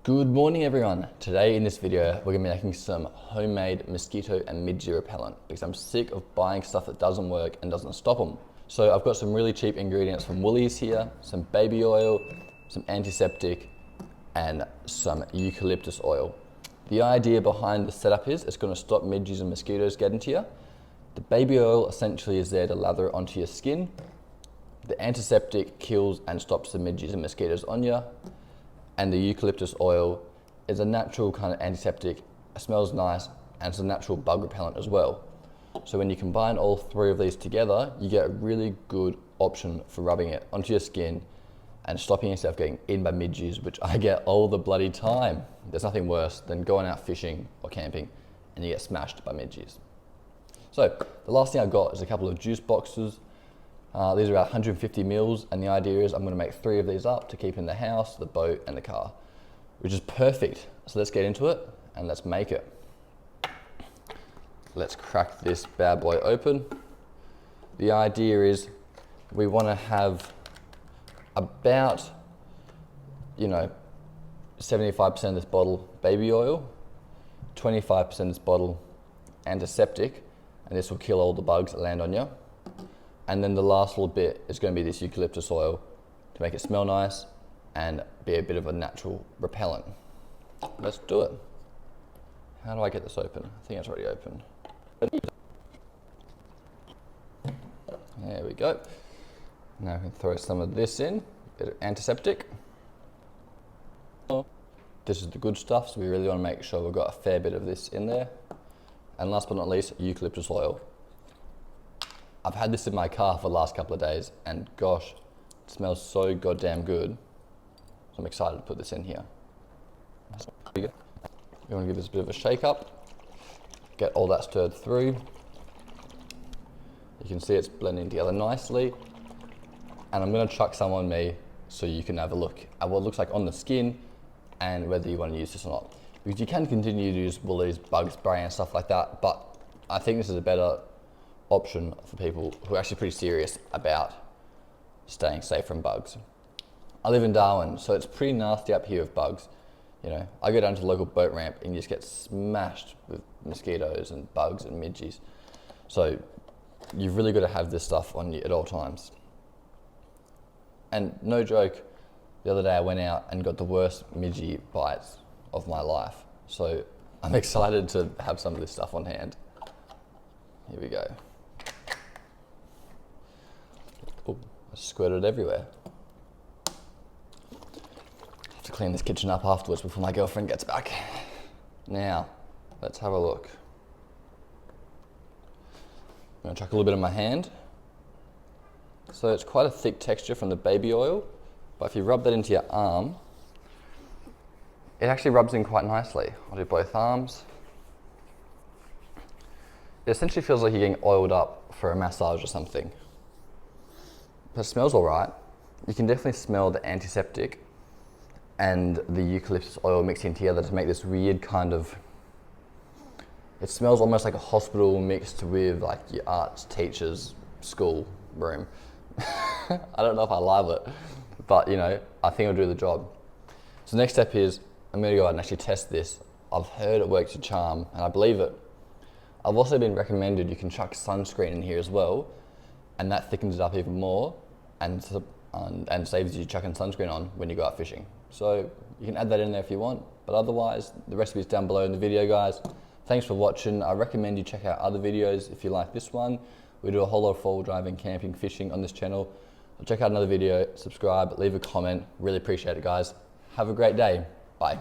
Good morning everyone. Today in this video we're going to be making some homemade mosquito and midge repellent because I'm sick of buying stuff that doesn't work and doesn't stop them. So I've got some really cheap ingredients from Woolies here, some baby oil, some antiseptic and some eucalyptus oil. The idea behind the setup is it's going to stop midges and mosquitoes getting to you. The baby oil essentially is there to lather onto your skin. The antiseptic kills and stops the midges and mosquitoes on you. And the eucalyptus oil is a natural kind of antiseptic. It smells nice and it's a natural bug repellent as well. So when you combine all three of these together, you get a really good option for rubbing it onto your skin and stopping yourself getting eaten by midges, which I get all the bloody time. There's nothing worse than going out fishing or camping and you get smashed by midges. So the last thing I got is a couple of juice boxes. These are about 150 mils, and the idea is I'm going to make 3 of these up to keep in the house, the boat and the car, which is perfect. So let's get into it and let's make it. Let's crack this bad boy open. The idea is we want to have about, 75% of this bottle baby oil, 25% of this bottle antiseptic, and this will kill all the bugs that land on you. And then the last little bit is going to be this eucalyptus oil to make it smell nice and be a bit of a natural repellent. Let's do it. How do I get this open? I think it's already open. There we go. Now we can throw some of this in, a bit of antiseptic. This is the good stuff, so we really want to make sure we've got a fair bit of this in there. And last but not least, eucalyptus oil. I've had this in my car for the last couple of days and gosh, it smells so goddamn good. So I'm excited to put this in here. We want to give this a bit of a shake up, get all that stirred through. You can see it's blending together nicely. And I'm going to chuck some on me so you can have a look at what it looks like on the skin and whether you want to use this or not. Because you can continue to use Woolies bug spray and stuff like that, but I think this is a better option for people who are actually pretty serious about staying safe from bugs. I live in Darwin, so it's pretty nasty up here with bugs. I go down to the local boat ramp and you just get smashed with mosquitoes and bugs and midges. So you've really got to have this stuff on you at all times. And no joke, the other day I went out and got the worst midge bites of my life. So I'm excited to have some of this stuff on hand. Here we go. Oh, I squirted everywhere. I have to clean this kitchen up afterwards before my girlfriend gets back. Now, let's have a look. I'm gonna chuck a little bit in my hand. So it's quite a thick texture from the baby oil, but if you rub that into your arm, it actually rubs in quite nicely. I'll do both arms. It essentially feels like you're getting oiled up for a massage or something. But it smells all right. You can definitely smell the antiseptic and the eucalyptus oil mixing together to make this weird kind of, it smells almost like a hospital mixed with like your arts teacher's school room. I don't know if I love it, but I think it'll do the job. So the next step is I'm gonna go out and actually test this. I've heard it works a charm and I believe it. I've also been recommended you can chuck sunscreen in here as well, and that thickens it up even more and saves you chucking sunscreen on when you go out fishing. So you can add that in there if you want, but otherwise the recipe is down below in the video, guys. Thanks for watching. I recommend you check out other videos if you like this one. We do a whole lot of four-wheel driving, camping, fishing on this channel. So check out another video, subscribe, leave a comment. Really appreciate it, guys. Have a great day. Bye.